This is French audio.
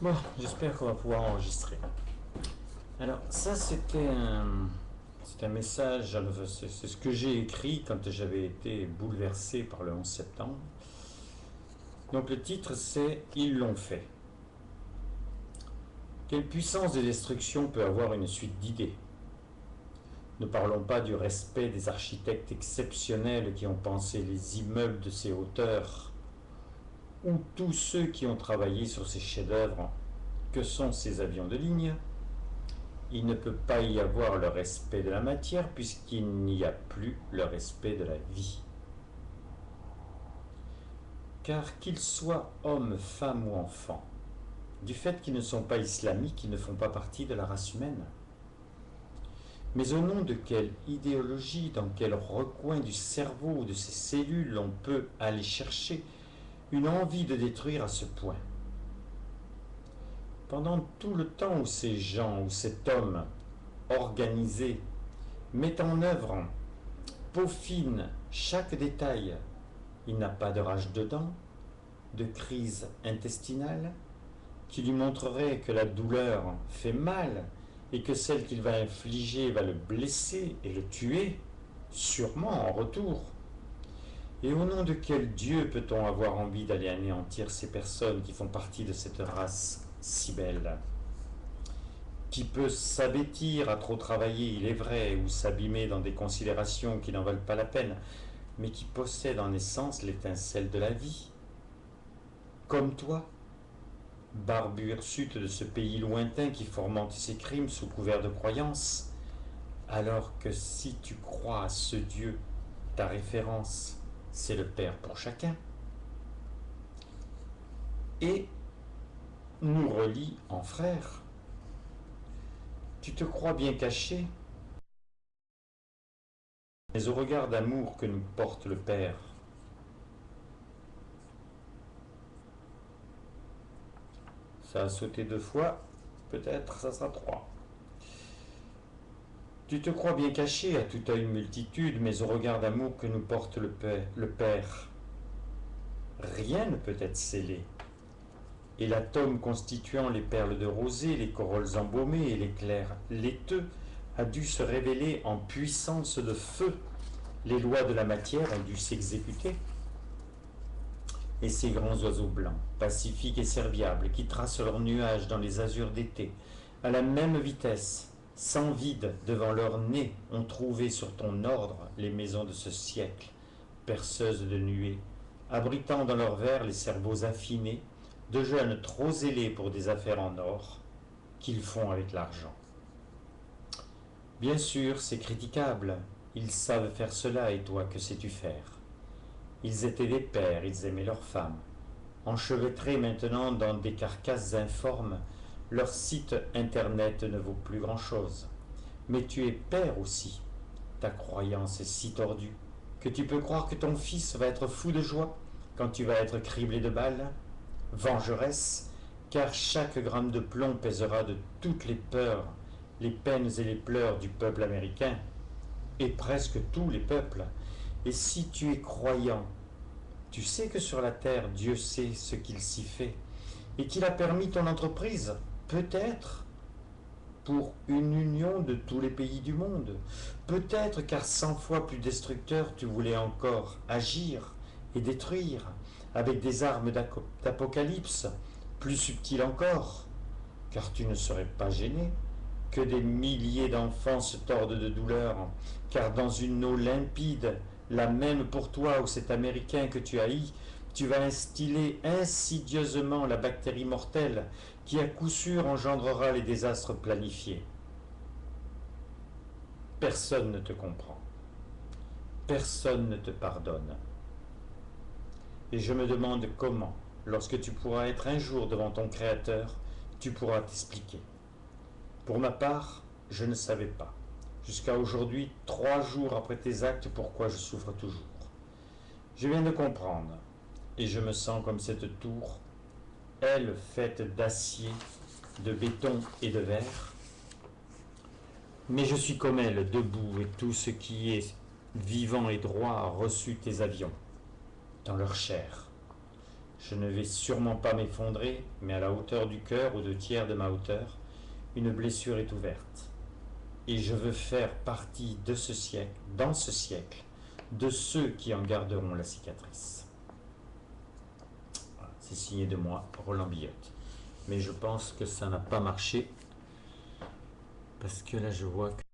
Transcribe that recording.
Bon, j'espère qu'on va pouvoir enregistrer. Alors, ça, c'est un message, c'est ce que j'ai écrit quand j'avais été bouleversé par le 11 septembre. Donc, le titre, c'est Ils l'ont fait. Quelle puissance de destruction peut avoir une suite d'idées? Ne parlons pas du respect des architectes exceptionnels qui ont pensé les immeubles de ces hauteurs, ou tous ceux qui ont travaillé sur ces chefs-d'œuvre que sont ces avions de ligne. Il ne peut pas y avoir le respect de la matière puisqu'il n'y a plus le respect de la vie. Car qu'ils soient hommes, femmes ou enfants, du fait qu'ils ne sont pas islamiques, ils ne font pas partie de la race humaine. Mais au nom de quelle idéologie, dans quel recoin du cerveau ou de ses cellules on peut aller chercher une envie de détruire à ce point? Pendant tout le temps où ces gens, où cet homme organisé met en œuvre, peaufine chaque détail, il n'a pas de rage de dents, de crise intestinale, qui lui montrerait que la douleur fait mal et que celle qu'il va infliger va le blesser et le tuer, sûrement en retour. Et au nom de quel Dieu peut-on avoir envie d'aller anéantir ces personnes qui font partie de cette race si belle? Qui peut s'abêtir à trop travailler, il est vrai, ou s'abîmer dans des considérations qui n'en valent pas la peine, mais qui possède en essence l'étincelle de la vie, comme toi, barbu hirsute de ce pays lointain qui fomente ses crimes sous couvert de croyance, alors que si tu crois à ce Dieu, ta référence, c'est le Père pour chacun, et nous relie en frères. Tu te crois bien caché, mais au regard d'amour que nous porte le Père, ça a sauté 2 fois, peut-être ça sera 3. Tu te crois bien caché à toute une multitude, mais au regard d'amour que nous porte le Père, rien ne peut être scellé. Et l'atome constituant les perles de rosée, les corolles embaumées et l'éclair laiteux a dû se révéler en puissance de feu. Les lois de la matière ont dû s'exécuter. Et ces grands oiseaux blancs, pacifiques et serviables, qui tracent leurs nuages dans les azurs d'été, à la même vitesse, sans vide devant leur nez, ont trouvé sur ton ordre les maisons de ce siècle, perceuses de nuées, abritant dans leurs verres les cerveaux affinés, de jeunes trop zélés pour des affaires en or, qu'ils font avec l'argent. Bien sûr, c'est critiquable, ils savent faire cela et toi, que sais-tu faire? Ils étaient des pères, ils aimaient leurs femmes. Enchevêtrés maintenant dans des carcasses informes, leur site internet ne vaut plus grand-chose. Mais tu es père aussi. Ta croyance est si tordue que tu peux croire que ton fils va être fou de joie quand tu vas être criblé de balles. Vengeresse, car chaque gramme de plomb pèsera de toutes les peurs, les peines et les pleurs du peuple américain, et presque tous les peuples. Et si tu es croyant, tu sais que sur la terre, Dieu sait ce qu'il s'y fait, et qu'il a permis ton entreprise, peut-être pour une union de tous les pays du monde, peut-être car 100 fois plus destructeur tu voulais encore agir et détruire, avec des armes d'apocalypse, plus subtiles encore, car tu ne serais pas gêné que des milliers d'enfants se tordent de douleur, car dans une eau limpide, la même pour toi ou cet Américain que tu haïs, tu vas instiller insidieusement la bactérie mortelle qui à coup sûr engendrera les désastres planifiés. Personne ne te comprend, personne ne te pardonne. Et je me demande comment, lorsque tu pourras être un jour devant ton Créateur, tu pourras t'expliquer. Pour ma part, je ne savais pas, jusqu'à aujourd'hui, 3 jours après tes actes, pourquoi je souffre toujours. Je viens de comprendre, et je me sens comme cette tour, elle faite d'acier, de béton et de verre. Mais je suis comme elle, debout, et tout ce qui est vivant et droit a reçu tes avions, dans leur chair. Je ne vais sûrement pas m'effondrer, mais à la hauteur du cœur ou 2 tiers de ma hauteur, une blessure est ouverte. Et je veux faire partie de ce siècle, dans ce siècle, de ceux qui en garderont la cicatrice. Voilà, c'est signé de moi, Roland Billotte. Mais je pense que ça n'a pas marché, parce que là je vois que